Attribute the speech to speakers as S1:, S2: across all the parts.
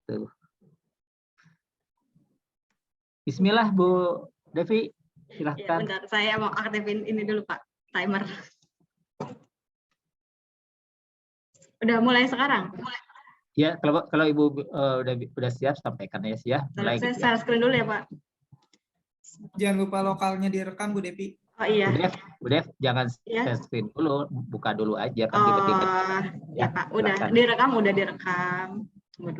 S1: Tuh. Bismillah Bu Devi,
S2: Ya,
S1: silahkan.
S2: bentar, saya mau aktifin ini dulu Pak, timer. Udah mulai sekarang?
S1: Ya, kalau Ibu udah siap, sampaikan ya sih ya. Mulai
S2: Saya
S1: gitu ya.
S2: share screen dulu ya Pak.
S3: Jangan lupa lokalnya direkam Bu Devi.
S2: Oh iya.
S1: Bu Dev, jangan
S2: Ya.
S1: share screen dulu, buka dulu aja kan
S2: Oh,
S1: tiba-tiba.
S2: ya Pak, udah
S1: Silakan.
S2: direkam.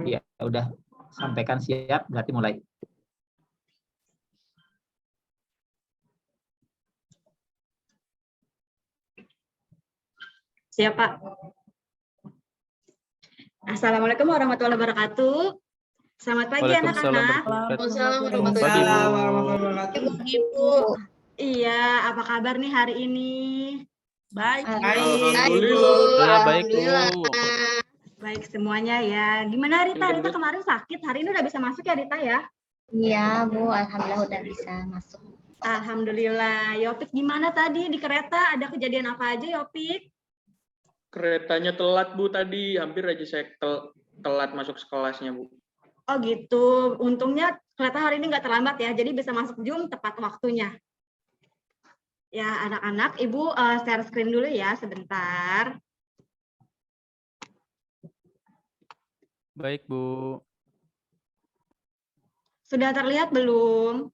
S1: Iya, udah sampaikan siap, berarti mulai.
S2: Siap Pak. Assalamualaikum warahmatullahi wabarakatuh. Selamat pagi anak-anak.
S3: Ibu.
S2: Iya, apa kabar nih hari ini?
S4: Baik.
S5: Alhamdulillah baik Bu.
S2: Baik semuanya ya. Gimana Rita? Rita kemarin sakit, hari ini udah bisa masuk ya Rita ya?
S6: Iya Bu, alhamdulillah udah bisa masuk.
S2: Alhamdulillah. Yopik gimana tadi di kereta? Ada kejadian apa aja Yopik?
S7: Keretanya telat Bu tadi, hampir aja saya telat masuk kelasnya Bu.
S2: Oh gitu. Untungnya kereta hari ini nggak terlambat ya, jadi bisa masuk Zoom tepat waktunya. Ya anak-anak, Ibu share screen dulu ya sebentar.
S5: Baik Bu.
S2: Sudah terlihat belum?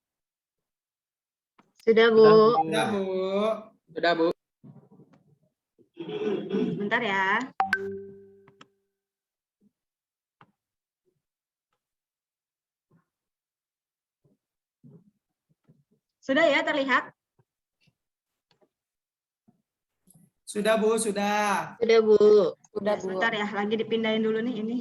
S6: Sudah Bu.
S3: Sudah Bu.
S7: Sudah Bu.
S2: Bentar ya. Sudah ya terlihat?
S3: Sudah Bu, sudah.
S6: Sudah Bu.
S2: Sudah Bu. Sebentar ya, lagi dipindahin dulu nih ini.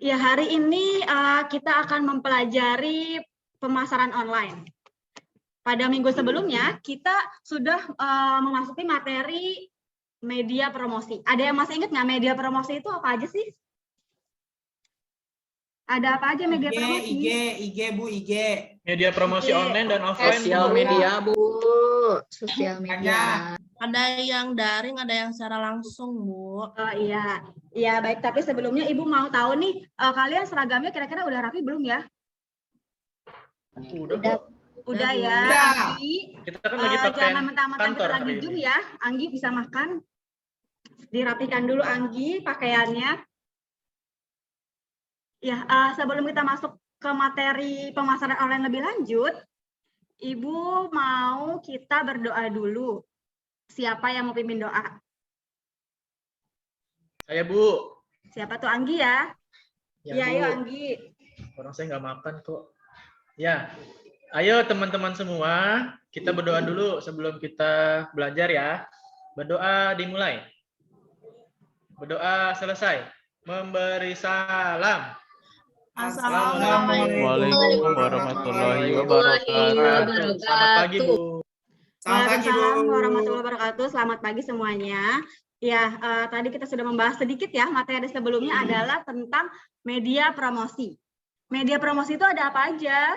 S2: Ya hari ini kita akan mempelajari pemasaran online. Pada minggu sebelumnya kita sudah memasuki materi media promosi. Ada yang masih ingat nggak media promosi itu apa aja sih? Ada apa aja media promosi?
S3: IG Bu, IG.
S7: Media promosi online dan offline.
S6: Sosial
S7: media Bu.
S6: Sosial media.
S4: Ada yang daring, ada yang secara langsung, Bu.
S2: Oh iya. Iya, baik. Tapi sebelumnya Ibu mau tahu nih, kalian seragamnya kira-kira udah rapi belum ya? Udah ya.
S3: Udah.
S2: Anggi,
S7: Kita kan lagi pakai
S2: jangan mentang-mentang kita
S7: kantor
S2: lagi
S7: hari
S2: Zoom
S7: ini.
S2: ya. Anggi bisa makan. Dirapikan dulu Anggi pakaiannya. Ya, sebelum kita masuk ke materi pemasaran online lebih lanjut, Ibu mau kita berdoa dulu. Siapa yang mau pimpin doa?
S7: Saya Bu.
S2: Siapa tuh Anggi ya? Ya, ayo
S7: Bu.
S2: Anggi.
S7: Orang saya nggak makan kok. Ya, ayo teman-teman semua, kita berdoa dulu sebelum kita belajar ya. Berdoa dimulai. Berdoa selesai. Memberi salam.
S4: Assalamualaikum.
S5: Waalaikumsalam warahmatullahi wabarakatuh.
S7: Selamat pagi Bu.
S3: Selamat pagi Bu.
S2: Waalaikumsalam warahmatullahi wabarakatuh. Selamat pagi semuanya. Ya, tadi kita sudah membahas sedikit ya, materi sebelumnya adalah tentang media promosi. Media promosi itu ada apa aja?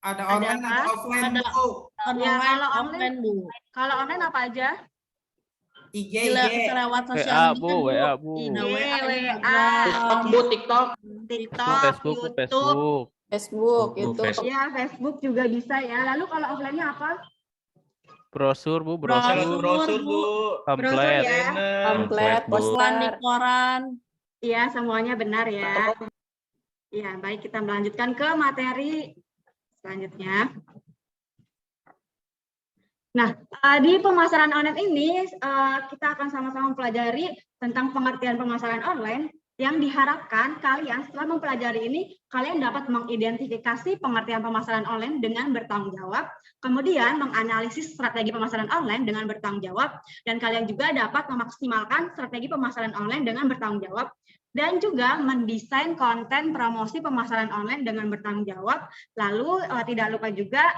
S3: Ada online,
S2: apa?
S3: ada offline
S4: Ada
S3: Bu.
S2: Ya, kalau
S4: Offline, Bu.
S2: Kalau online apa aja?
S3: IG,
S4: Gila,
S3: IG.
S4: bisa lewat
S5: WA
S4: sosial media,
S5: Bu, WA Bu.
S2: IG,
S4: Ada WA,
S2: WA,
S7: TikTok.
S2: TikTok,
S5: Facebook,
S2: YouTube.
S5: Facebook.
S6: Facebook,
S1: YouTube.
S2: Ya, Facebook juga bisa ya. Lalu kalau offline-nya apa?
S5: Brosur Bu, brosur.
S7: Brosur Bu.
S5: Pamflet.
S2: ya.
S6: pamflet,
S5: Bu.
S4: Iklan di koran.
S2: Iya, semuanya benar ya. Ya, baik, kita melanjutkan ke materi selanjutnya. Nah, di pemasaran online ini kita akan sama-sama mempelajari tentang pengertian pemasaran online yang diharapkan kalian setelah mempelajari ini, kalian dapat mengidentifikasi pengertian pemasaran online dengan bertanggung jawab, kemudian menganalisis strategi pemasaran online dengan bertanggung jawab, dan kalian juga dapat memaksimalkan strategi pemasaran online dengan bertanggung jawab, dan juga mendesain konten promosi pemasaran online dengan bertanggung jawab. Lalu tidak lupa juga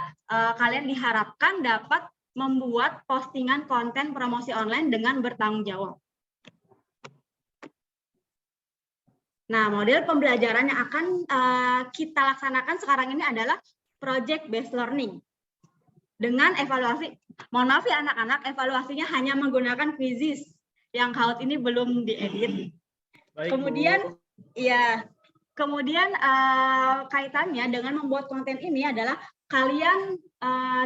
S2: kalian diharapkan dapat membuat postingan konten promosi online dengan bertanggung jawab. Nah, model pembelajaran yang akan kita laksanakan sekarang ini adalah project based learning. Dengan evaluasi, mohon maaf ya anak-anak, evaluasinya hanya menggunakan quizzes. yang Kahoot ini belum diedit.
S7: Baik,
S2: Kemudian,
S7: Bu.
S2: ya, kemudian kaitannya dengan membuat konten ini adalah kalian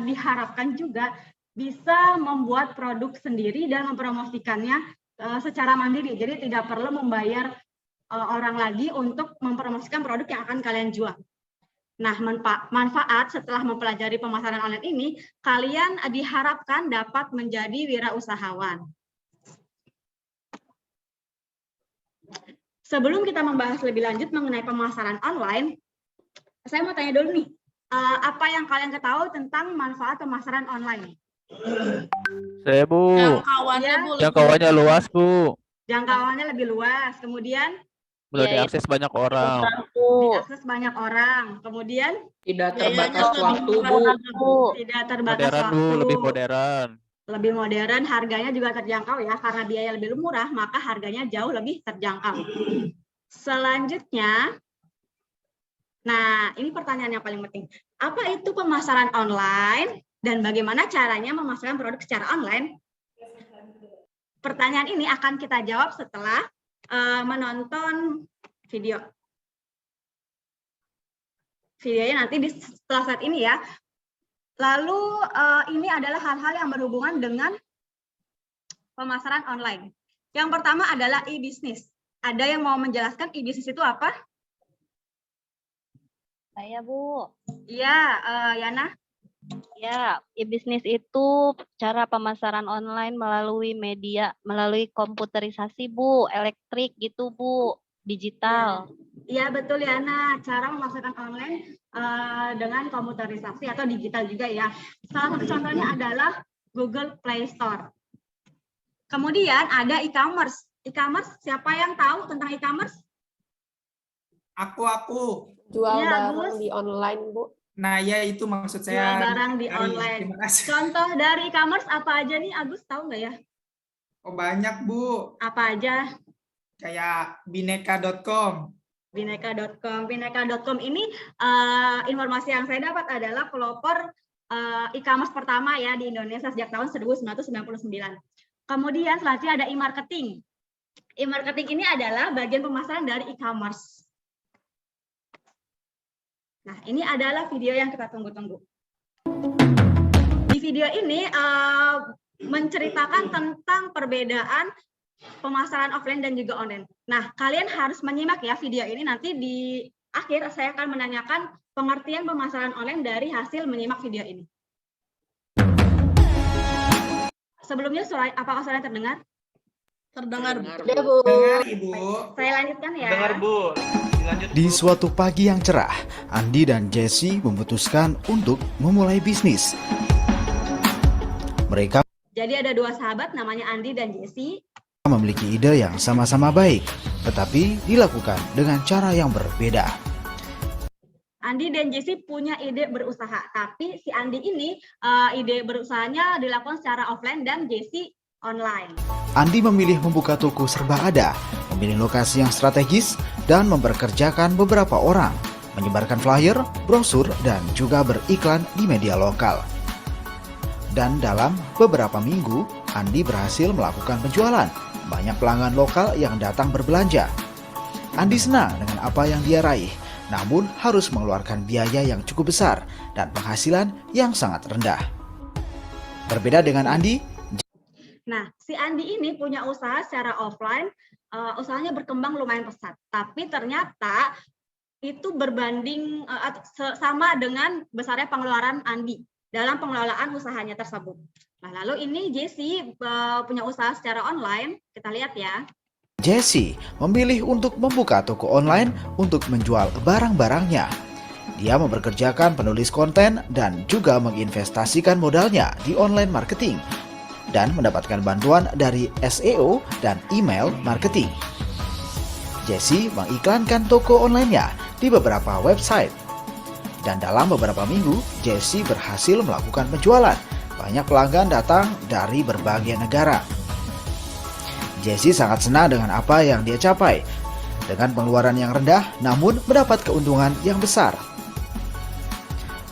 S2: diharapkan juga bisa membuat produk sendiri dan mempromosikannya secara mandiri. Jadi tidak perlu membayar orang lagi untuk mempromosikan produk yang akan kalian jual. Nah, manfaat setelah mempelajari pemasaran online ini, kalian diharapkan dapat menjadi wirausahawan. Sebelum kita membahas lebih lanjut mengenai pemasaran online, saya mau tanya dulu nih, apa yang kalian ketahui tentang manfaat pemasaran online?
S5: Saya, Bu.
S4: Jangkauannya, Bu.
S5: Jangkauannya luas, Bu.
S2: Jangkauannya lebih luas, kemudian
S5: Mudah diakses banyak orang.
S2: diakses banyak orang, kemudian
S8: Tidak
S4: Biayanya
S8: terbatas
S4: lebih
S8: waktu,
S4: murah,
S8: Bu.
S2: tidak terbatas
S5: Modern, Bu.
S2: waktu.
S5: Lebih modern.
S2: Lebih modern, harganya juga terjangkau ya, karena biaya lebih murah, maka harganya jauh lebih terjangkau. Selanjutnya, nah ini pertanyaan yang paling penting. Apa itu pemasaran online dan bagaimana caranya memasarkan produk secara online? Pertanyaan ini akan kita jawab setelah menonton video. Videonya nanti setelah saat ini ya. Lalu ini adalah hal-hal yang berhubungan dengan pemasaran online. Yang pertama adalah e-business. Ada yang mau menjelaskan e-business itu apa?
S9: Saya, Bu.
S2: Iya, Yana.
S9: Ya, e-bisnis itu cara pemasaran online melalui media, melalui komputerisasi, Bu, elektrik gitu, Bu, digital.
S2: Iya, betul Yana. Cara memasarkan online dengan komputerisasi atau digital juga ya. Salah satu contohnya adalah Google Play Store. Kemudian ada e-commerce. E-commerce, siapa yang tahu tentang e-commerce?
S3: Aku.
S6: Jual
S2: Iya,
S6: barang
S2: Gus.
S6: di online, Bu.
S3: Nah, ya itu maksud
S2: Jual
S3: saya.
S2: barang di
S3: Ari.
S2: online.
S3: Terima kasih.
S2: Contoh dari e-commerce apa aja nih, Agus tahu nggak ya?
S3: Oh, banyak, Bu.
S2: Apa aja?
S3: Kayak bineka.com.
S2: Bineka.com. Bineka.com ini informasi yang saya dapat adalah pelopor e-commerce pertama ya di Indonesia sejak tahun 1999. Kemudian selanjutnya ada e-marketing. E-marketing ini adalah bagian pemasaran dari e-commerce. Nah, ini adalah video yang kita tunggu-tunggu. Di video ini menceritakan tentang perbedaan pemasaran offline dan juga online. Nah, kalian harus menyimak ya video ini, nanti di akhir saya akan menanyakan pengertian pemasaran online dari hasil menyimak video ini. Sebelumnya, apakah suara terdengar?
S4: Terdengar, Bu.
S6: Udah, Bu.
S3: Dengar, Ibu.
S2: Saya lanjutkan ya.
S7: Dengar, Bu. Dilanjut, Bu.
S10: Di suatu pagi yang cerah, Andi dan Jesse memutuskan untuk memulai bisnis. Mereka
S2: Jadi ada dua sahabat namanya Andi dan Jesse.
S10: memiliki ide yang sama-sama baik, tetapi dilakukan dengan cara yang berbeda.
S2: Andi dan Jesse punya ide berusaha, tapi si Andi ini ide berusahanya dilakukan secara offline dan Jesse online.
S10: Andi memilih membuka toko serba ada, memilih lokasi yang strategis, dan memperkerjakan beberapa orang, menyebarkan flyer, brosur, dan juga beriklan di media lokal. Dan dalam beberapa minggu, Andi berhasil melakukan penjualan. Banyak pelanggan lokal yang datang berbelanja. Andi senang dengan apa yang dia raih, namun harus mengeluarkan biaya yang cukup besar dan penghasilan yang sangat rendah. Berbeda dengan Andi,
S2: Nah, si Andi ini punya usaha secara offline, usahanya berkembang lumayan pesat, tapi ternyata itu berbanding sama dengan besarnya pengeluaran Andi dalam pengelolaan usahanya tersebut. Nah, lalu ini Jesse punya usaha secara online, kita lihat ya.
S10: Jesse memilih untuk membuka toko online untuk menjual barang-barangnya. Dia mempekerjakan penulis konten dan juga menginvestasikan modalnya di online marketing dan mendapatkan bantuan dari SEO dan email marketing. Jesse mengiklankan toko online-nya di beberapa website. Dan dalam beberapa minggu, Jesse berhasil melakukan penjualan. Banyak pelanggan datang dari berbagai negara. Jesse sangat senang dengan apa yang dia capai. Dengan pengeluaran yang rendah, namun mendapat keuntungan yang besar.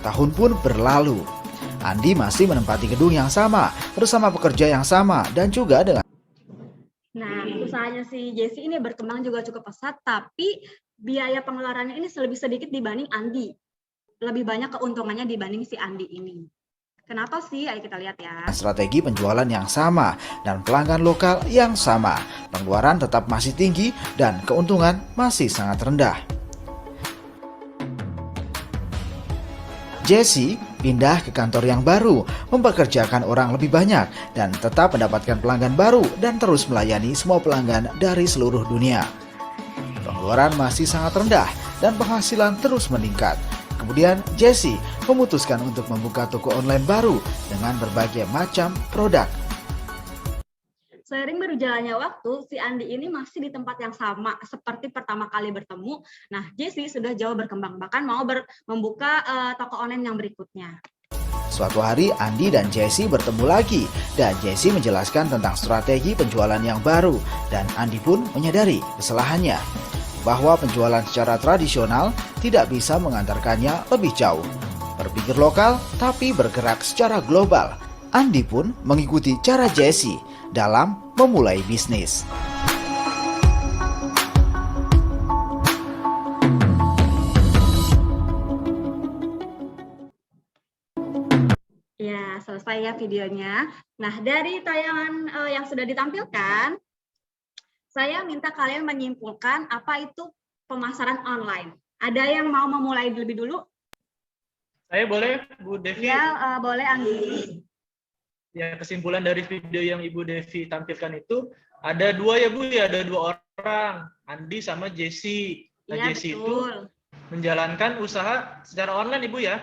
S10: Tahun pun berlalu. Andi masih menempati gedung yang sama, bersama pekerja yang sama, dan juga dengan
S2: usahanya si Jessie ini berkembang juga cukup pesat, tapi biaya pengeluarannya ini lebih sedikit dibanding Andi. Lebih banyak keuntungannya dibanding si Andi ini. Kenapa sih? Ayo kita lihat ya.
S10: Strategi penjualan yang sama dan pelanggan lokal yang sama. Pengeluaran tetap masih tinggi dan keuntungan masih sangat rendah. Jessie pindah ke kantor yang baru, mempekerjakan orang lebih banyak, dan tetap mendapatkan pelanggan baru dan terus melayani semua pelanggan dari seluruh dunia. Pengeluaran masih sangat rendah dan penghasilan terus meningkat. Kemudian Jessie memutuskan untuk membuka toko online baru dengan berbagai macam produk.
S2: Seiring berjalannya waktu, si Andi ini masih di tempat yang sama seperti pertama kali bertemu. Nah, Jessie sudah jauh berkembang, bahkan mau membuka toko online yang berikutnya.
S10: Suatu hari Andi dan Jessie bertemu lagi dan Jessie menjelaskan tentang strategi penjualan yang baru dan Andi pun menyadari kesalahannya bahwa penjualan secara tradisional tidak bisa mengantarkannya lebih jauh. Berpikir lokal tapi bergerak secara global, Andi pun mengikuti cara Jessie dalam memulai bisnis.
S2: Ya, selesai ya videonya. Nah, dari tayangan yang sudah ditampilkan, saya minta kalian menyimpulkan apa itu pemasaran online. Ada yang mau memulai lebih dulu?
S7: Saya boleh, Bu Devi?
S2: Ya, boleh Anggi.
S7: Ya, kesimpulan dari video yang Ibu Devi tampilkan itu ada dua ya Bu, ya ada dua orang, Andi sama Jessie. Nah,
S2: Ya,
S7: Jessie itu
S2: betul.
S7: menjalankan usaha secara online Ibu ya,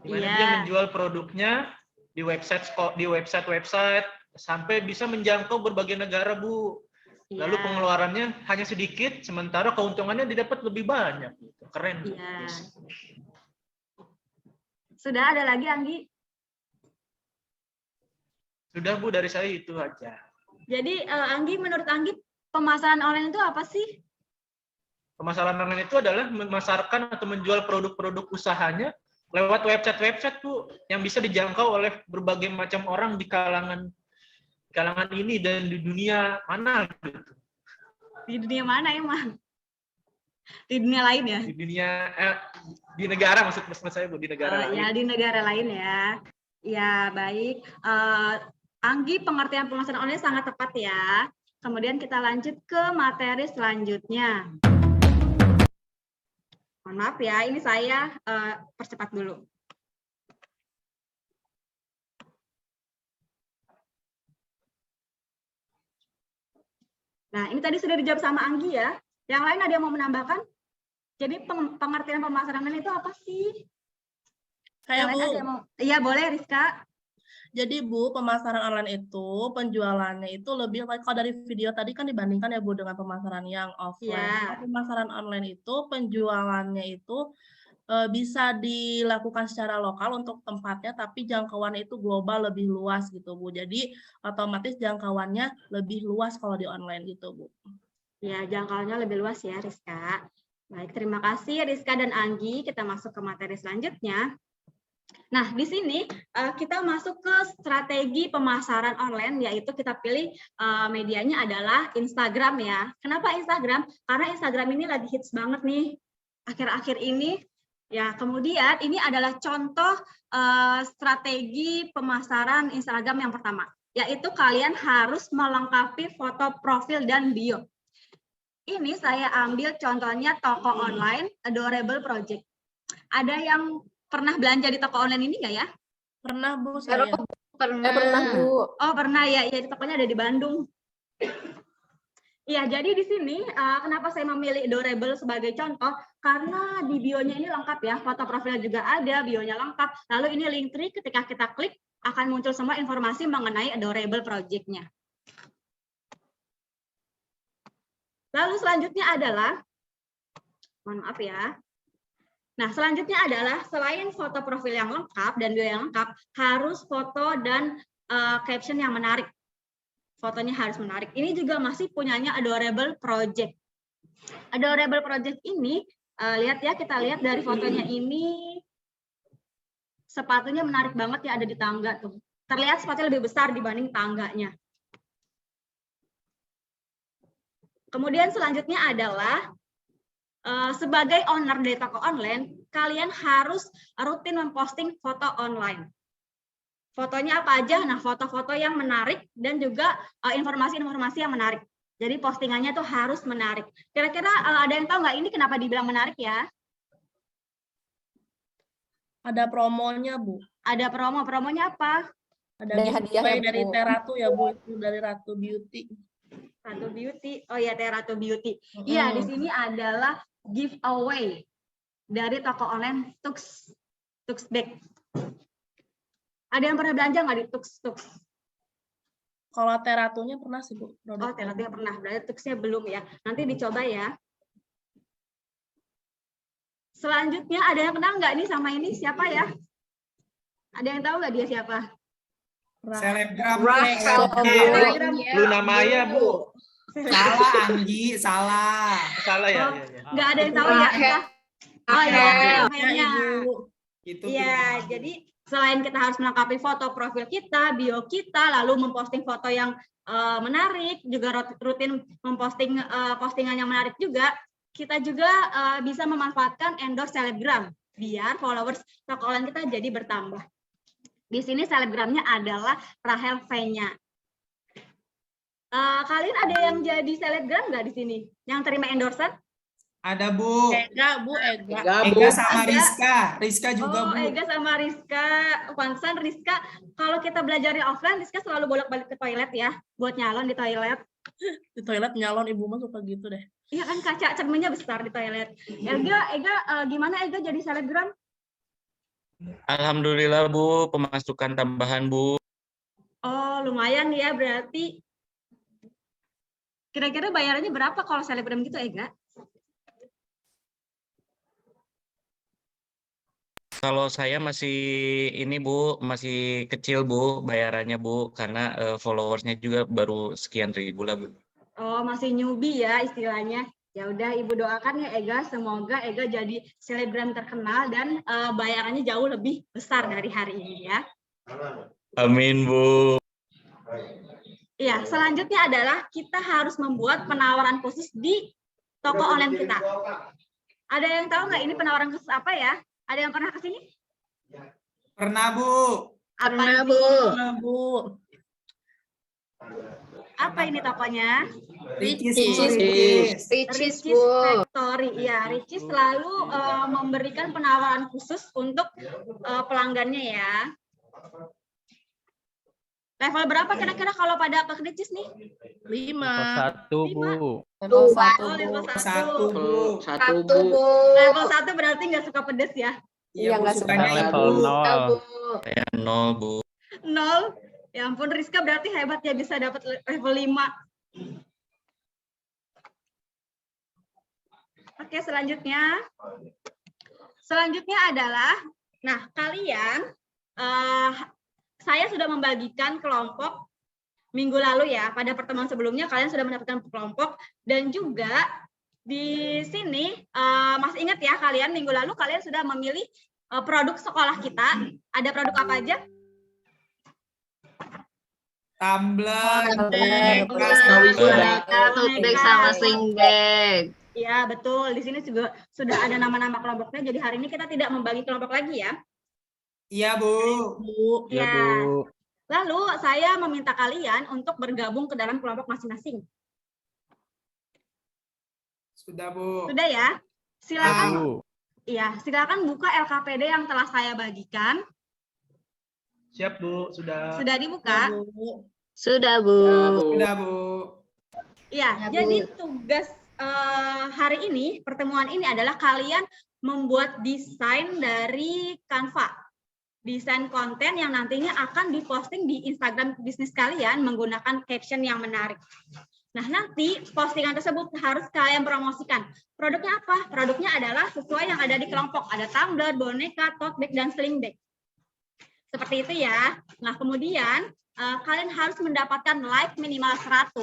S7: di mana
S2: Iya.
S7: dia menjual produknya di website sampai bisa menjangkau berbagai negara Bu. Lalu
S2: Iya.
S7: pengeluarannya hanya sedikit, sementara keuntungannya didapat lebih banyak. Keren. Bu.
S2: Iya.
S7: Yes.
S2: Sudah ada lagi Anggi?
S7: Sudah Bu, dari saya itu aja.
S2: Jadi Anggi, menurut Anggi pemasaran online itu apa sih?
S7: Pemasaran online itu adalah memasarkan atau menjual produk-produk usahanya lewat website-website Bu, yang bisa dijangkau oleh berbagai macam orang di kalangan ini dan di dunia mana gitu.
S2: Di dunia mana emang? Di dunia lain ya?
S7: Di dunia di negara maksud saya Bu, di negara lain.
S2: Ya, di negara lain ya. Ya, baik. Anggi, pengertian pemasaran online sangat tepat ya. Kemudian kita lanjut ke materi selanjutnya. Mohon maaf ya, ini saya percepat dulu. Nah, ini tadi sudah dijawab sama Anggi ya. Yang lain ada yang mau menambahkan? Jadi pengertian pemasaran online itu apa sih?
S4: Kayak Bu,
S2: Iya, boleh Rizka.
S4: jadi Bu, pemasaran online itu penjualannya itu lebih kalau dari video tadi kan dibandingkan ya Bu dengan pemasaran yang offline.
S2: Iya.
S4: Kalau pemasaran online itu penjualannya itu bisa dilakukan secara lokal untuk tempatnya, tapi jangkauannya itu global lebih luas gitu Bu. Jadi otomatis jangkauannya lebih luas kalau di online gitu Bu.
S2: Ya, jangkauannya lebih luas ya Rizka. Baik, terima kasih Rizka dan Anggi. Kita masuk ke materi selanjutnya. Nah, di sini kita masuk ke strategi pemasaran online, yaitu kita pilih medianya adalah Instagram ya. Kenapa Instagram? Karena Instagram ini lagi hits banget nih akhir-akhir ini. Ya, kemudian ini adalah contoh strategi pemasaran Instagram yang pertama, yaitu kalian harus melengkapi foto profil dan bio. Ini saya ambil contohnya toko online Adorable Project. Ada yang pernah belanja di toko online ini nggak ya?
S4: Pernah Bu saya.
S6: Pernah, Bu.
S2: Oh, pernah ya. Ya, tokonya ada di Bandung. Iya, jadi di sini kenapa saya memilih Adorable sebagai contoh? Karena di bionya ini lengkap ya, foto profilnya juga ada, bionya lengkap. Lalu ini link tree, ketika kita klik akan muncul semua informasi mengenai Adorable Project-nya. Lalu selanjutnya adalah, mohon maaf ya. Nah, selanjutnya adalah selain foto profil yang lengkap dan bio yang lengkap, harus foto dan caption yang menarik. Fotonya harus menarik. Ini juga masih punyanya Adorable Project. Adorable Project ini, lihat ya, kita lihat dari fotonya ini, sepatunya menarik banget ya, ada di tangga tuh. Terlihat sepatunya lebih besar dibanding tangganya. Kemudian selanjutnya adalah sebagai owner dari toko online, kalian harus rutin memposting foto online. Fotonya apa aja? Nah, foto-foto yang menarik dan juga informasi-informasi yang menarik. Jadi postingannya tuh harus menarik. Kira-kira ada yang tahu nggak ini kenapa dibilang menarik ya?
S4: Ada promonya, Bu.
S2: Ada promonya apa?
S4: Ada
S6: Dari hadiah
S4: giveaway
S6: ya,
S4: dari
S6: Bu.
S4: Teh Ratu ya, Bu. Itu dari Ratu Beauty.
S2: Ratu Beauty. Oh ya, Teh Ratu Beauty. Iya, di sini adalah giveaway dari toko online Tux Bag. Ada yang pernah belanja nggak di Tux?
S4: Kalau Teh Ratunya pernah sih, Bu.
S2: Oh, Teh Ratunya pernah. Berarti Tuxnya belum ya. Nanti dicoba ya. Selanjutnya ada yang kenal nggak nih sama ini? Siapa ya? Ada yang tahu nggak dia siapa?
S3: Selebgram.
S6: Rahel,
S2: Selebgram.
S7: Luna Maya, Bu.
S3: Salah, Anggi, salah.
S7: Salah ya?
S2: Oh,
S7: Iya, iya.
S2: nggak ada yang tahu ya?
S6: Rahel.
S2: Oh ya,
S6: Rahel.
S2: akhirnya.
S3: Itu
S2: Iya, jadi selain kita harus melengkapi foto profil kita, bio kita, lalu memposting foto yang menarik, juga rutin memposting postingan yang menarik juga, kita juga bisa memanfaatkan endorse selebgram biar followers toko online kita jadi bertambah. Di sini selebgramnya adalah Rahel V-nya. Kalian ada yang jadi selebgram nggak di sini? Yang terima endorsean?
S3: ada Bu.
S4: Ega, Bu, Ega.
S3: Ega sama
S2: Ada.
S3: Rizka juga
S2: Oh,
S3: Bu.
S2: Ega sama Rizka. Pantesan Rizka, kalau kita belajarnya offline, Rizka selalu bolak-balik ke toilet ya, buat nyalon di toilet.
S4: Di toilet nyalon, Ibu mah suka gitu deh.
S2: Iya kan, kaca cerminnya besar di toilet. Ega, gimana Ega jadi selebgram?
S8: Alhamdulillah Bu, pemasukan tambahan Bu.
S2: Oh, lumayan ya berarti. Kira-kira bayarannya berapa kalau selebgram gitu, Ega?
S8: Kalau saya masih ini Bu, masih kecil Bu bayarannya Bu, karena followersnya juga baru sekian ribu lah Bu.
S2: Oh, masih newbie ya istilahnya. Ya udah, Ibu doakan ya Ega, semoga Ega jadi selebgram terkenal dan bayarannya jauh lebih besar dari hari ini ya.
S8: Amin Bu.
S2: Iya, selanjutnya adalah kita harus membuat penawaran khusus di toko online kita. Ada yang tahu nggak ini penawaran khusus apa ya? Ada yang pernah ke sini?
S3: Pernah Bu.
S2: Apa
S6: Bu.
S4: Nah, Bu.
S2: Apa ini tokonya?
S3: Ricis.
S6: Ricis Bu.
S2: Factory. Ya, Ricis selalu memberikan penawaran khusus untuk pelanggannya ya. Level berapa kira-kira kalau pada ke Ricis nih?
S4: 5.
S5: 1 Bu.
S6: Level 1
S2: Oh, level
S6: Bu.
S2: 1.
S3: Bu.
S6: Satu Bu.
S2: Level 1 berarti nggak suka pedes ya?
S6: Iya, nggak suka.
S3: sukanya
S5: Level
S3: Bu.
S5: 0.
S8: Saya 0 Bu.
S2: 0. Ya ampun, Rizka berarti hebat ya bisa dapat level 5. Oke, selanjutnya. Selanjutnya adalah, nah kalian, saya sudah membagikan kelompok minggu lalu ya. Pada pertemuan sebelumnya kalian sudah mendapatkan kelompok dan juga di sini masih ingat ya kalian minggu lalu kalian sudah memilih produk sekolah kita. Ada produk apa aja?
S3: Tumbler.
S6: Tote bag sama sling bag.
S2: Iya, betul. Di sini juga sudah ada nama-nama kelompoknya. Jadi hari ini kita tidak membagi kelompok lagi ya.
S3: Iya Bu.
S4: Bu.
S5: Ya Bu.
S2: Lalu saya meminta kalian untuk bergabung ke dalam kelompok masing-masing.
S3: Sudah Bu.
S2: Sudah ya? Silakan.
S5: Bu.
S2: Iya, silakan buka LKPD yang telah saya bagikan.
S7: Siap Bu, sudah.
S2: Sudah dibuka?
S4: Bu.
S6: Sudah Bu.
S3: Sudah Bu.
S2: Iya,
S6: Ya, Bu.
S2: jadi tugas hari ini, pertemuan ini adalah kalian membuat desain dari Canva. Desain konten yang nantinya akan diposting di Instagram bisnis kalian menggunakan caption yang menarik. Nah, nanti postingan tersebut harus kalian promosikan. Produknya apa? Produknya adalah sesuai yang ada di kelompok. Ada tumbler, boneka, tote bag, dan sling bag. Seperti itu ya. Nah, kemudian kalian harus mendapatkan like minimal 100,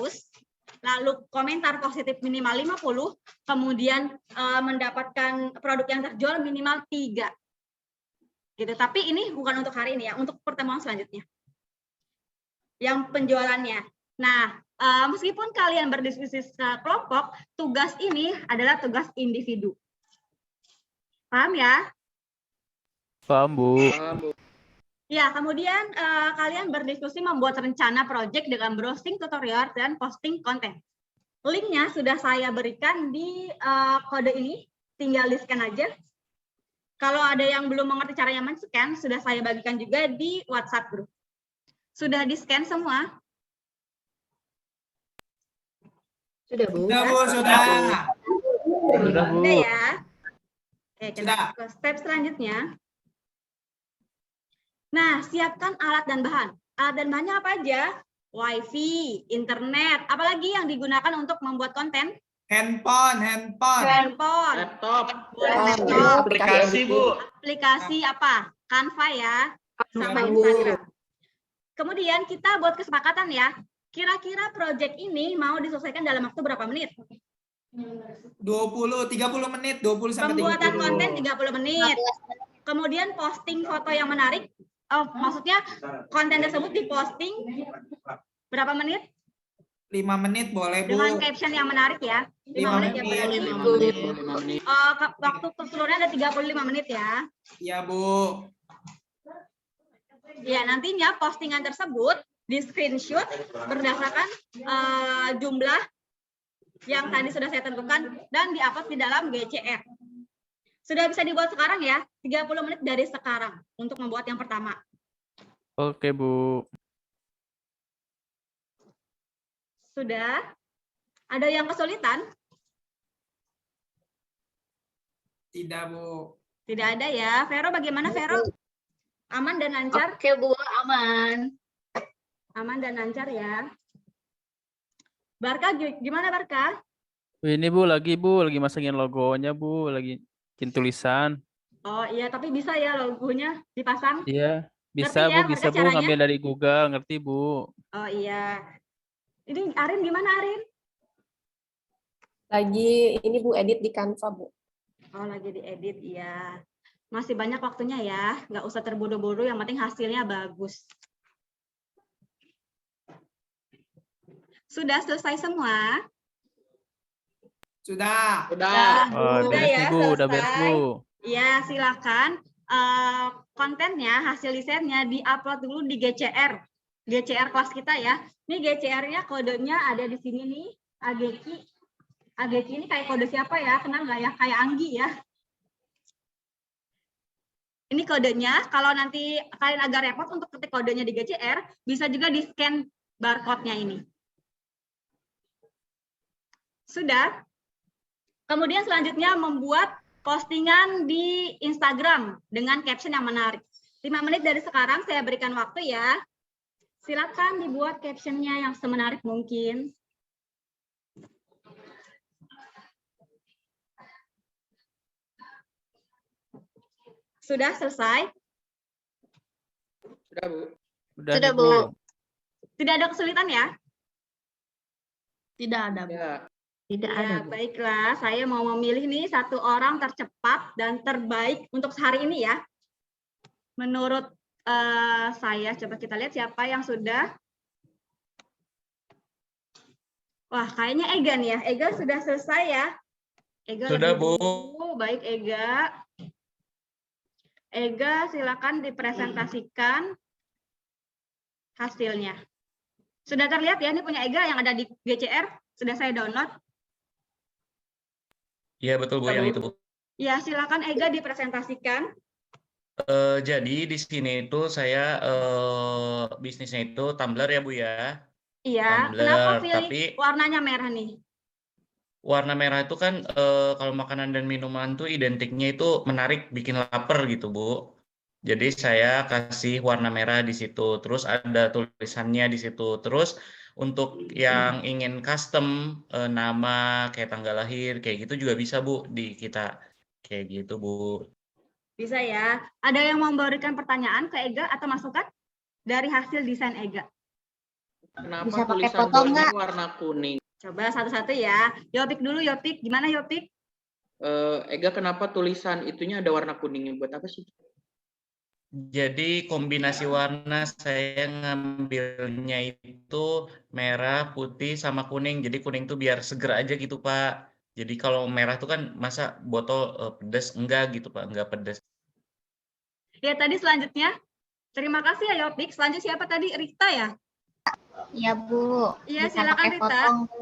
S2: lalu komentar positif minimal 50, kemudian mendapatkan produk yang terjual minimal 3. Gitu. Tapi ini bukan untuk hari ini ya, untuk pertemuan selanjutnya. Yang penjualannya. Nah, Meskipun kalian berdiskusi secara kelompok, tugas ini adalah tugas individu. Paham ya?
S5: Paham, Bu.
S2: Ya, kemudian kalian berdiskusi membuat rencana proyek dengan browsing tutorial dan posting konten. Linknya sudah saya berikan di kode ini, tinggal di-scan aja. Kalau ada yang belum mengerti caranya men-scan, sudah saya bagikan juga di WhatsApp group. Sudah di-scan semua?
S6: Sudah, Bu.
S3: Sudah, Bu, sudah.
S5: Sudah, Bu.
S2: Sudah ya. Oke, kita
S3: Sudah.
S2: ke step selanjutnya. Nah, siapkan alat dan bahan. Alat dan bahannya apa aja? Wifi, internet, apalagi yang digunakan untuk membuat konten?
S3: Handphone.
S7: Laptop,
S2: Boleh laptop,
S7: aplikasi, Bu.
S2: aplikasi apa? Canva ya, sama
S6: Canva, Bu.
S2: Instagram. Kemudian kita buat kesepakatan ya. Kira-kira proyek ini mau diselesaikan dalam waktu berapa menit?
S3: 30 menit, 20 sampai 30.
S2: Pembuatan konten 30 menit. Kemudian posting foto yang menarik. Oh, maksudnya konten tersebut diposting berapa menit?
S3: 5 menit boleh, Bu.
S2: Dengan caption yang menarik ya. 5 menit ya berarti.
S7: 5 menit.
S2: Waktu keseluruhannya ada 35 menit ya.
S3: Iya, Bu.
S2: Ya, nantinya postingan tersebut di screenshot berdasarkan jumlah yang tadi sudah saya tentukan dan diupload di dalam GCR. Sudah bisa dibuat sekarang ya, 30 menit dari sekarang untuk membuat yang pertama.
S5: Oke, Bu.
S2: Sudah? Ada yang kesulitan?
S3: Tidak, Bu.
S2: Tidak ada ya. Vero bagaimana Vero? Aman dan lancar?
S6: Oke, Bu, aman.
S2: Aman dan lancar ya. Barka gimana Barka?
S5: Ini, Bu, lagi masangin logonya, Bu. Lagi bikin tulisan.
S2: Oh iya, tapi bisa ya logonya dipasang?
S5: Iya, bisa,
S2: Ngerti ya
S5: Bu. Bisa,
S2: mereka
S5: Bu.
S2: caranya?
S5: Ngambil dari Google. Ngerti, Bu.
S2: Oh iya. Ini Arin gimana Arin?
S11: Lagi ini Bu edit di Canva, Bu.
S2: Oh lagi diedit, iya. Masih banyak waktunya ya, nggak usah terburu-buru, yang penting hasilnya bagus. Sudah selesai semua?
S3: Sudah.
S5: Oh,
S2: Sudah
S5: beres
S2: ya,
S5: nih, Bu. Udah beres,
S2: selesai.
S5: Bu.
S2: Ya, silakan. Kontennya, hasil desainnya diupload dulu di GCR. GCR kelas kita ya. Ini GCR-nya kodenya ada di sini nih, Ageki. Ageki ini kayak kode siapa ya? Kenal nggak ya? Kayak Anggi ya. Ini kodenya. Kalau nanti kalian agak repot untuk ketik kodenya di GCR, bisa juga di-scan barcode-nya ini. Sudah. Kemudian selanjutnya membuat postingan di Instagram dengan caption yang menarik. 5 menit dari sekarang saya berikan waktu ya. Silakan dibuat captionnya yang semenarik mungkin. Sudah selesai?
S7: Sudah, Bu.
S5: Udah,
S6: Sudah,
S5: nih,
S6: Bu.
S2: Tidak ada kesulitan ya?
S4: Tidak ada, Bu.
S7: Ya.
S6: Tidak
S2: Ya,
S6: ada, Bu.
S2: baiklah. Saya mau memilih nih satu orang tercepat dan terbaik untuk hari ini ya. Menurut saya, coba kita lihat siapa yang sudah. Wah, kayaknya Ega nih ya. Ega sudah selesai ya. Ega
S8: Sudah,
S2: lebih
S8: Bu.
S2: dulu. Baik, Ega. Ega, silakan dipresentasikan hasilnya. Sudah terlihat ya, ini punya Ega yang ada di GCR. Sudah saya download.
S8: Iya, betul, Bu, yang itu, Bu.
S2: Ya, silakan Ega dipresentasikan.
S8: Jadi di sini itu saya bisnisnya itu tumbler ya, Bu ya.
S2: Iya,
S8: Tumbler,
S2: kenapa pilih
S8: tapi
S2: warnanya merah nih?
S8: warna merah itu kan kalau makanan dan minuman tuh identiknya itu menarik, bikin lapar gitu, Bu. Jadi saya kasih warna merah di situ. Terus ada tulisannya di situ. Terus untuk yang ingin custom nama kayak tanggal lahir kayak gitu juga bisa, Bu, di kita. Kayak gitu, Bu.
S2: Bisa ya. Ada yang memberikan pertanyaan ke Ega atau masukan dari hasil desain Ega?
S7: Kenapa
S6: Bisa pakai
S7: tulisan
S6: foto
S7: bornya
S6: nggak?
S7: warna kuning?
S2: Coba satu-satu ya. Yopik dulu, Yopik. Gimana Yopik?
S7: Ega, kenapa tulisan itunya ada warna kuningnya? Buat apa sih?
S8: Jadi kombinasi warna saya ngambilnya itu merah, putih, sama kuning. Jadi kuning tuh biar seger aja gitu, Pak. Jadi kalau merah tuh kan masa botol pedas, enggak gitu, Pak, enggak pedas.
S2: Ya, tadi selanjutnya. Terima kasih ya Yopik. Selanjutnya siapa tadi? Rita ya?
S6: Iya, Bu.
S2: Iya,
S6: Bisa
S2: silakan
S6: pakai
S2: Rita.
S6: foto.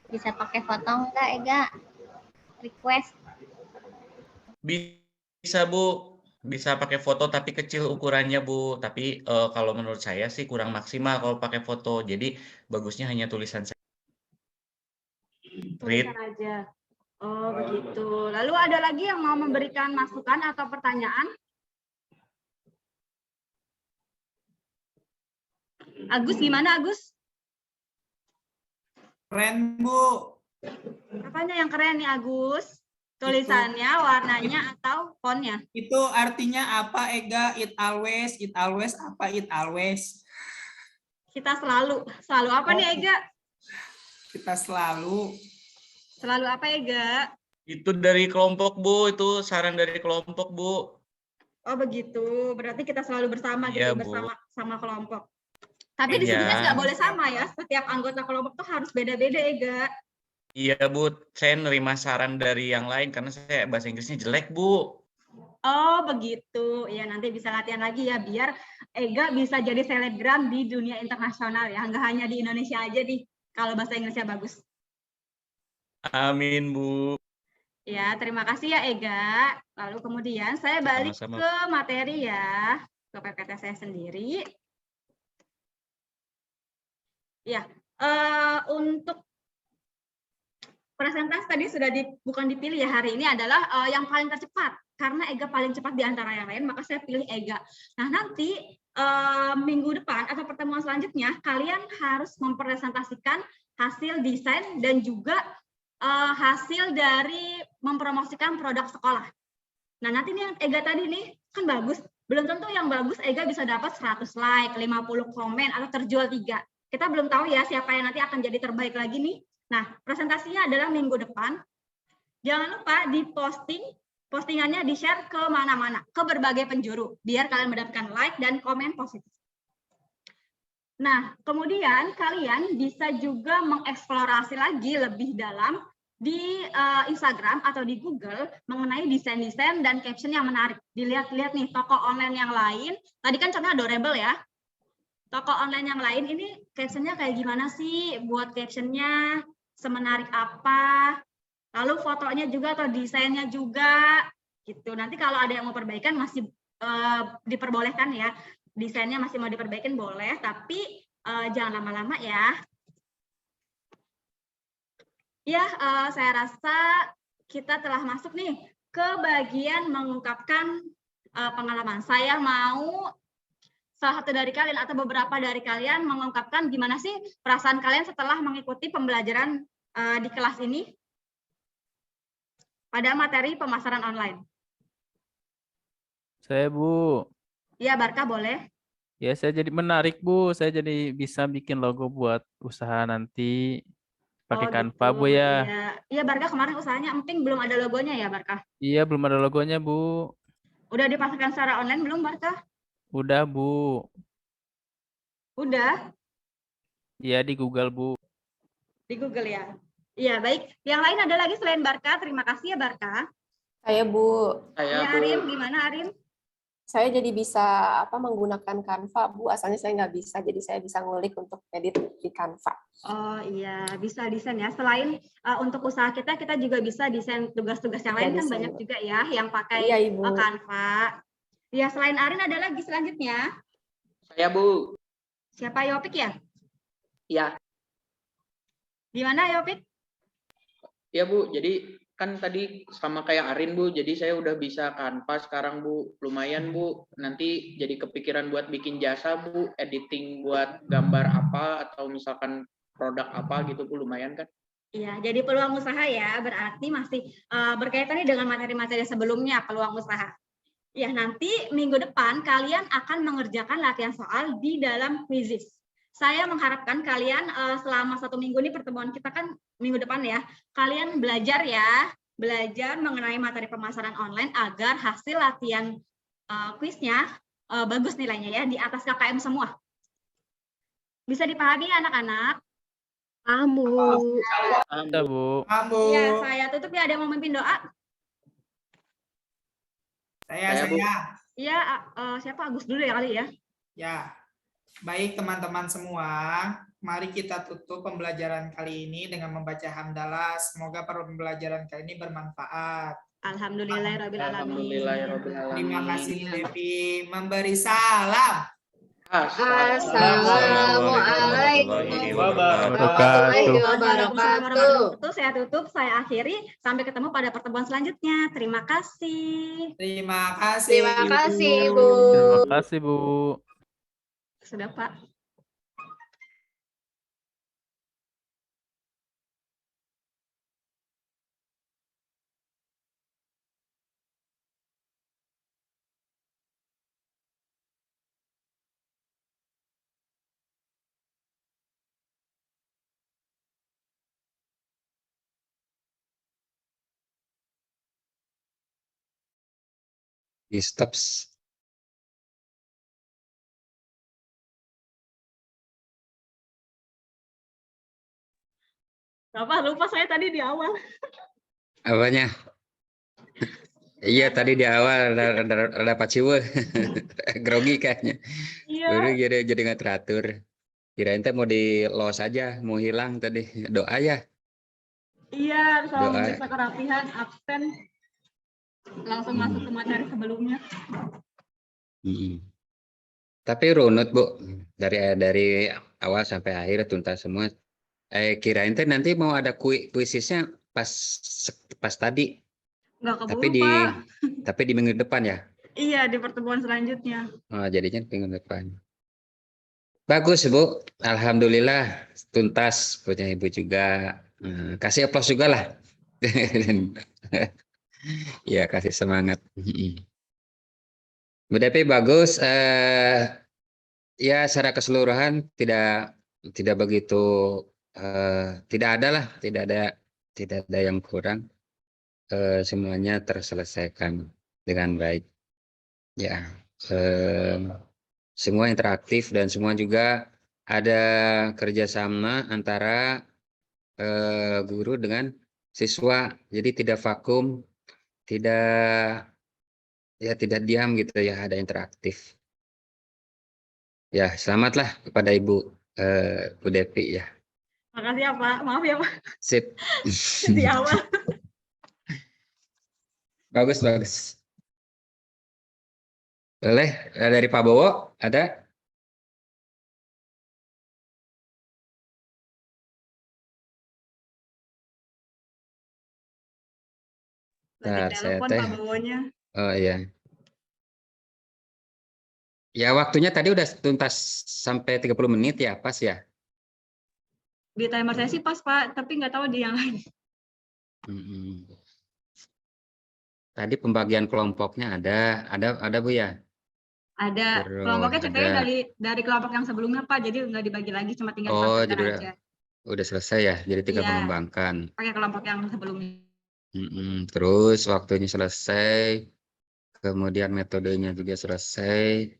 S6: Bisa pakai foto enggak, Ega? Request.
S8: Bisa, Bu. Bisa pakai foto tapi kecil ukurannya, Bu. Tapi kalau menurut saya sih kurang maksimal kalau pakai foto. Jadi bagusnya hanya tulisan saya.
S2: Tulisan aja. Oh, begitu. Lalu ada lagi yang mau memberikan masukan atau pertanyaan? Agus, gimana Agus?
S3: Keren, Bu.
S2: Apanya yang keren nih Agus? Tulisannya, warnanya, atau fontnya?
S3: Itu artinya apa, Ega? It always apa it always?
S2: Kita selalu apa nih Ega?
S3: Kita selalu.
S2: Selalu apa Ega?
S8: Itu dari kelompok, Bu. Itu saran dari kelompok, Bu.
S2: Oh begitu, berarti kita selalu bersama gitu,
S8: Iya, Bu.
S2: bersama sama kelompok. Tapi di sini kan
S8: Iya.
S2: nggak boleh sama ya, setiap anggota kelompok tuh harus beda-beda Ega.
S8: Iya, Bu. Saya nerima saran dari yang lain karena saya bahasa Inggrisnya jelek, Bu.
S2: Oh begitu, ya nanti bisa latihan lagi ya biar Ega bisa jadi selebgram di dunia internasional ya, nggak hanya di Indonesia aja nih kalau bahasa Inggrisnya bagus.
S8: Amin, Bu.
S2: Ya, terima kasih ya Ega. Lalu kemudian saya balik
S8: Sama-sama.
S2: ke materi ya, ke PPT saya sendiri. Ya, untuk presentasi tadi sudah bukan dipilih ya hari ini adalah yang paling tercepat. Karena Ega paling cepat di antara yang lain, maka saya pilih Ega. Nah, nanti minggu depan atau pertemuan selanjutnya, kalian harus mempresentasikan hasil desain dan juga hasil dari mempromosikan produk sekolah. Nah, nanti nih yang Ega tadi nih, kan bagus. Belum tentu yang bagus Ega bisa dapat 100 like, 50 komen, atau terjual 3. Kita belum tahu ya siapa yang nanti akan jadi terbaik lagi nih. Nah, presentasinya adalah minggu depan. Jangan lupa di-posting, postingannya di-share ke mana-mana, ke berbagai penjuru, biar kalian mendapatkan like dan komen positif. Nah, kemudian kalian bisa juga mengeksplorasi lagi lebih dalam di Instagram atau di Google mengenai desain-desain dan caption yang menarik. Dilihat-lihat nih toko online yang lain. Tadi kan contohnya Adorable ya. Toko online yang lain ini captionnya kayak gimana sih? Buat captionnya semenarik apa? Lalu fotonya juga atau desainnya juga gitu. Nanti kalau ada yang mau perbaikan masih diperbolehkan ya. Desainnya masih mau diperbaikin boleh, tapi jangan lama-lama ya. Ya, saya rasa kita telah masuk nih ke bagian mengungkapkan pengalaman. Saya mau salah satu dari kalian atau beberapa dari kalian mengungkapkan gimana sih perasaan kalian setelah mengikuti pembelajaran di kelas ini pada materi pemasaran online.
S5: Saya, Bu.
S2: Iya, Barka boleh.
S5: Ya, saya jadi menarik, Bu. Saya jadi bisa bikin logo buat usaha nanti. Pakai Canva, Bu ya.
S2: Iya, Barka kemarin usahanya emping belum ada logonya ya, Barka?
S5: Iya, belum ada logonya, Bu.
S2: Udah dipasarkan secara online belum, Barka?
S5: Udah, Bu.
S2: Udah?
S5: Iya, di Google, Bu.
S2: Di Google ya? Iya, baik. Yang lain ada lagi selain Barka? Terima kasih ya, Barka.
S11: Saya, Bu.
S2: Ya, Arin, gimana Arin?
S11: Saya jadi bisa menggunakan Canva, Bu. Asalnya saya nggak bisa, jadi saya bisa ngulik untuk edit di Canva.
S2: Oh iya, bisa desain ya. Selain untuk usaha kita juga bisa desain tugas-tugas yang lain, kan banyak juga ya yang pakai Canva. Ya, selain Arin ada lagi selanjutnya.
S12: Saya, Bu.
S2: Siapa, Yopik ya?
S12: Iya.
S2: Gimana Yopik?
S12: Iya, Bu. Jadi kan tadi sama kayak Arin, Bu. Jadi saya udah bisa Canva sekarang, Bu. Lumayan, Bu. Nanti jadi kepikiran buat bikin jasa, Bu. Editing buat gambar apa atau misalkan produk apa gitu, Bu. Lumayan kan?
S2: Iya, jadi peluang usaha ya. Berarti masih berkaitan dengan materi-materi sebelumnya, peluang usaha. Ya, nanti minggu depan kalian akan mengerjakan latihan soal di dalam quizzes. Saya mengharapkan kalian selama 1 minggu ini pertemuan kita kan minggu depan ya, kalian belajar ya, belajar mengenai materi pemasaran online agar hasil latihan quiznya bagus nilainya ya, di atas KKM semua. Bisa dipahami anak-anak?
S9: Paham, Bu.
S5: Ada, Bu.
S2: Ya, saya tutup ya. Ada yang mau memimpin doa?
S3: Saya.
S2: Iya, siapa? Agus dulu ya kali ya.
S3: Ya, baik teman-teman semua, mari kita tutup pembelajaran kali ini dengan membaca hamdalah. Semoga pembelajaran kali ini bermanfaat.
S2: Alhamdulillahirrahmanirrahim.
S3: Terima kasih Bu Devi. Memberi salam.
S9: Assalamualaikum
S5: Wabarakatuh.
S2: wabarakatuh. Saya tutup, saya akhiri. Sampai ketemu pada pertemuan selanjutnya. Terima kasih.
S3: Terima kasih.
S11: Terima kasih, Bu.
S5: Terima kasih, Bu.
S2: Sudah, Pak.
S13: Di stop.
S2: Bapak lupa saya tadi di awal.
S13: Apanya? Iya tadi di awal ada paciwe. Grogi kayaknya.
S2: Iya.
S13: Baru jadi nggak teratur. Kirain teh mau di los aja, mau hilang tadi. Doa ya.
S2: Iya, sama
S13: Doa.
S2: memeriksa kerapihan, absen. Langsung masuk ke materi sebelumnya.
S13: Tapi runut Bu, dari awal sampai akhir tuntas semua. Kirain teh nanti mau ada kuisisnya pas tadi.
S2: Nggak keburu, Pak.
S13: Tapi di minggu depan ya.
S2: Iya, di pertemuan selanjutnya.
S13: Oh, jadinya minggu depan. Bagus Bu, alhamdulillah tuntas punya Ibu juga. Kasih aplaus juga lah. Ya kasih semangat. Bu Devi bagus. Ya secara keseluruhan tidak begitu tidak ada yang kurang. Semuanya terselesaikan dengan baik. Ya semua interaktif dan semua juga ada kerjasama antara guru dengan siswa. Jadi tidak vakum, tidak diam gitu ya, ada interaktif. Ya, selamatlah kepada Ibu Bu Devi ya.
S2: Makasih ya, Pak. Maaf ya, Pak.
S13: Sip.
S2: Di awal.
S13: Bagus. Boleh dari Pak Bowo ada?
S2: Lagi telepon Pak Bowonya.
S13: Oh iya. Ya waktunya tadi udah tuntas sampai 30 menit ya, pas ya?
S2: Di timer saya sih pas, Pak, tapi nggak tahu di yang lain.
S13: Tadi pembagian kelompoknya ada Bu ya?
S2: Ada.
S13: Terus
S2: Kelompoknya ceritanya
S13: ada.
S2: dari kelompok yang sebelumnya, Pak, jadi nggak dibagi lagi, cuma tinggal
S13: Oh,
S2: satukan
S13: jadi
S2: aja.
S13: udah selesai ya, jadi tinggal
S2: Iya.
S13: mengembangkan.
S2: Pakai kelompok yang sebelumnya.
S13: Terus waktunya selesai, kemudian metodenya juga selesai,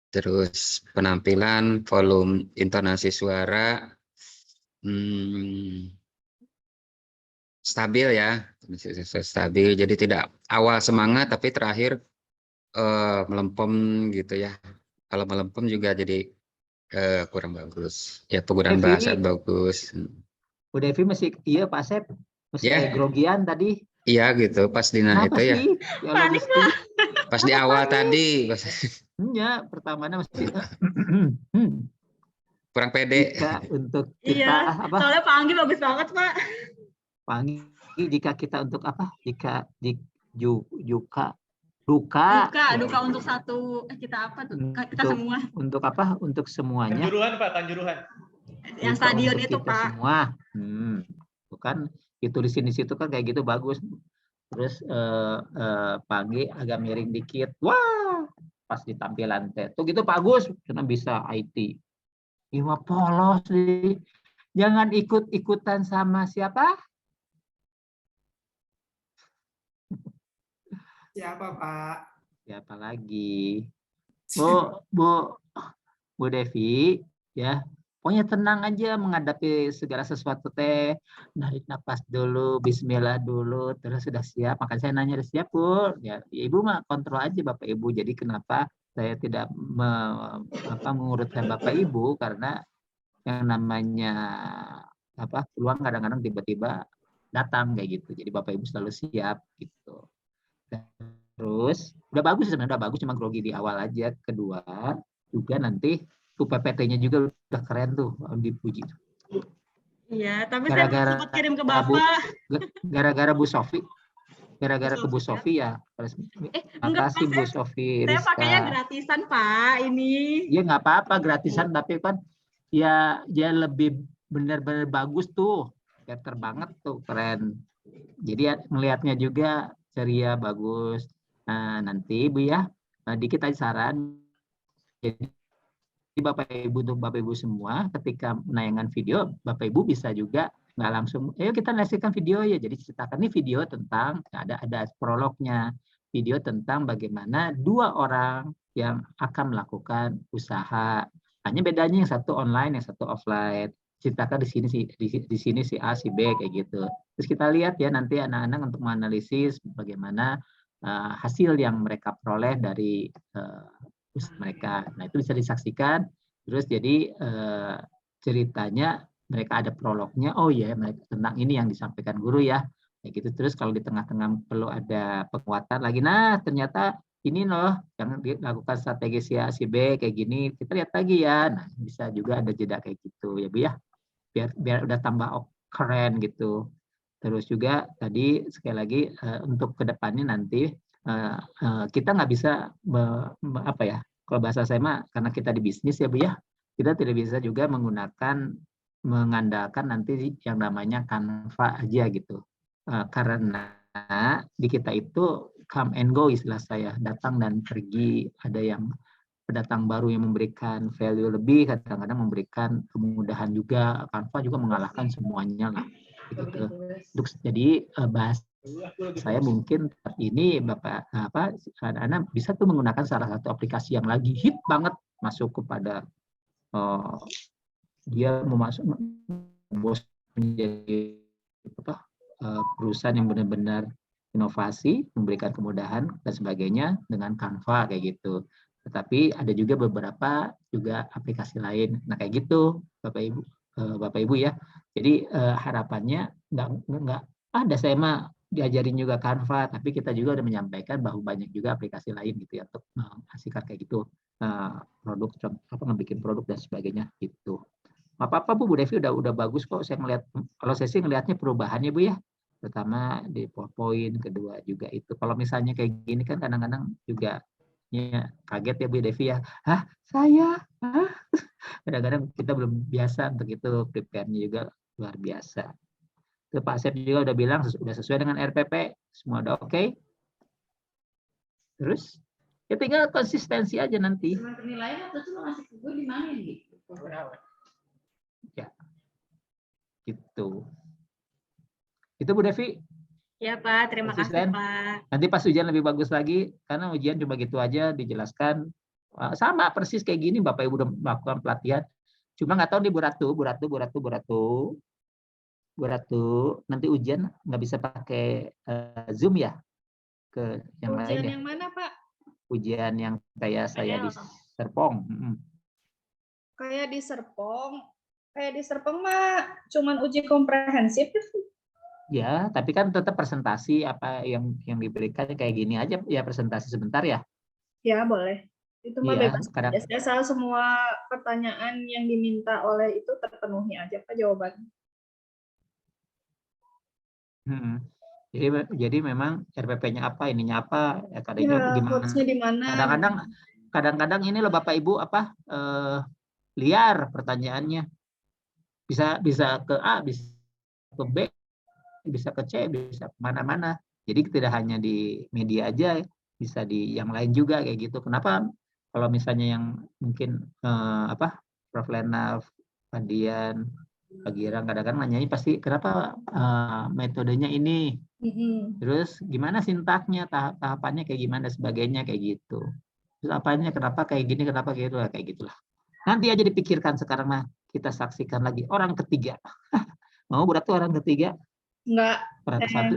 S13: terus penampilan, volume, intonasi suara, stabil ya, stabil. Jadi tidak awal semangat tapi terakhir melempem gitu ya. Kalau melempem juga jadi kurang bagus. Ya penggunaan bahasa bagus.
S1: Bu Devi masih iya Pak Sep, masih
S13: Ya.
S1: kayak grogian tadi.
S13: Iya gitu, pas di
S1: Kenapa
S13: itu ya.
S1: sih? Ya Allah,
S2: Panik,
S1: Gusti.
S2: Pak.
S13: Pas di awal tadi
S1: Iya, pertamanya masih
S13: kurang pede.
S1: jika untuk kita
S2: Iya,
S1: apa?
S2: soalnya Pak Anggi bagus banget, Pak.
S1: Panggil jika kita untuk apa? Jika duka
S2: Duka untuk satu, kita apa tuh? Kita
S1: Untuk-
S2: semua.
S1: untuk apa? Untuk semuanya.
S7: Kanjuruhan Pak, kanjuruhan.
S2: Yang
S1: Duka
S2: stadion
S1: untuk
S2: itu,
S1: kita
S2: Pak.
S1: semua. Bukan ditulisin di situ kan kayak gitu bagus. Terus Pagi agak miring dikit. Wah, pas di tampilan teh. Tuh gitu bagus, karena bisa IT. Iwa polos nih. Jangan ikut-ikutan sama siapa?
S3: Siapa Pak?
S1: Siapa lagi? Bu Devi, ya. Pokoknya tenang aja menghadapi segala sesuatu teh. Narik napas dulu, bismillah dulu, terus sudah siap. Maka saya nanya, udah siap, Bu? Ya, Ibu mah kontrol aja Bapak Ibu. Jadi kenapa saya tidak mengurutkan Bapak Ibu, karena yang namanya peluang kadang-kadang tiba-tiba datang kayak gitu. Jadi Bapak Ibu selalu siap gitu. Terus udah bagus sebenarnya, udah bagus, cuma grogi di awal aja. Kedua juga nanti tuh PPT-nya juga udah keren tuh, dipuji.
S2: Iya, tapi saya belum sempat kirim ke Bapak.
S1: Gara-gara Bu Sofi. Gara-gara ke Bu Sofi ya. Makasih Bu Sofi.
S2: Saya pakainya gratisan Pak ini.
S1: Iya nggak apa-apa gratisan, tapi kan ya lebih benar-benar bagus tuh. Better banget tuh, keren. Jadi ya, melihatnya juga ceria, bagus. Nah, nanti Bu ya, dikit aja saran. Jadi Bapak Ibu semua, ketika menayangan video, Bapak Ibu bisa juga nggak langsung, ayo kita ngasihkan video ya. Jadi ceritakan ini video tentang, ada prolognya, video tentang bagaimana dua orang yang akan melakukan usaha. Hanya bedanya yang satu online, yang satu offline. Ceritakan di sini si A, si B kayak gitu. Terus kita lihat ya nanti anak-anak untuk menganalisis bagaimana hasil yang mereka peroleh dari mereka. Nah, itu bisa disaksikan. Terus jadi ceritanya mereka ada prolognya. Oh ya, mereka tentang ini yang disampaikan guru ya. Kayak gitu. Terus kalau di tengah-tengah perlu ada penguatan lagi. Nah, ternyata ini loh yang dilakukan strategi si A, si B kayak gini. Kita lihat lagi ya. Nah, bisa juga ada jeda kayak gitu ya, Bu ya. Biar udah tambah keren gitu. Terus juga tadi sekali lagi untuk kedepannya nanti kita nggak bisa kalau bahasa saya mah, karena kita di bisnis ya Bu ya, kita tidak bisa juga mengandalkan nanti yang namanya Canva aja gitu, karena di kita itu come and go istilah saya, datang dan pergi. Ada yang pendatang baru yang memberikan value lebih, kadang-kadang memberikan kemudahan juga. Canva juga mengalahkan semuanya lah gitu. Jadi bahas saya mungkin ini Bapak anak-anak bisa tuh menggunakan salah satu aplikasi yang lagi hit banget, masuk kepada dia memasuk bos menjadi perusahaan yang benar-benar inovasi, memberikan kemudahan dan sebagainya dengan Canva kayak gitu. Tetapi ada juga beberapa juga aplikasi lain. Nah kayak gitu Bapak Ibu ya. Jadi harapannya nggak ada, saya mah diajarin juga Canva, tapi kita juga udah menyampaikan bahwa banyak juga aplikasi lain gitu ya untuk menghasilkan kayak gitu produk, ngebikin produk dan sebagainya gitu. Apa-apa Bu Devi udah bagus kok, saya ngelihat. Kalau saya sih ngelihatnya perubahannya Bu ya, pertama di PowerPoint, kedua juga itu. Kalau misalnya kayak gini kan kadang-kadang juga ya kaget ya Bu Devi ya. Kadang-kadang kita belum biasa untuk itu, prepare-nya juga luar biasa. Itu Pak Asep juga udah bilang sudah sesuai dengan RPP, semua udah oke. Terus ya tinggal konsistensi aja nanti.
S14: Penilaian waktu itu lo ngasih ke gue di mana gitu?
S1: Ya, gitu. Itu Bu Devi.
S2: Ya Pak, terima kasih Pak.
S1: Nanti pas ujian lebih bagus lagi, karena ujian cuma gitu aja dijelaskan. Sama persis kayak gini Bapak Ibu udah melakukan pelatihan. Cuma nggak tahu nih Bu Ratu, nanti ujian nggak bisa pakai Zoom ya? Ke yang lain ya?
S14: Ujian yang mana Pak?
S1: Ujian yang kayak saya di Serpong.
S14: Kayak di Serpong mah cuman uji komprehensif.
S1: Ya, tapi kan tetap presentasi apa yang diberikan kayak gini aja ya, presentasi sebentar ya.
S14: Ya, boleh. Itu mah
S1: Iya,
S14: bebas. Asal semua pertanyaan yang diminta oleh itu terpenuhi aja Pak jawabannya.
S1: Jadi memang RPP-nya apa, ininya apa, ya kadangnya gimana. Kadang-kadang ini loh Bapak Ibu liar pertanyaannya. Bisa ke A, bisa ke B, bisa ke C, bisa kemana-mana. Jadi tidak hanya di media aja, bisa di yang lain juga kayak gitu. Kenapa kalau misalnya yang mungkin Prof. Lena, Fadian, Pak Girang kadang-kadang nanyanya pasti kenapa metodenya ini, Terus gimana sintaknya, tahapannya kayak gimana, sebagainya kayak gitu. Terus apanya, kenapa kayak gini, kenapa kayak gitu, kayak gitulah. Nanti aja dipikirkan, sekarang mah kita saksikan lagi orang ketiga. Mau berarti orang ketiga?
S14: Enggak.
S1: Orang satu.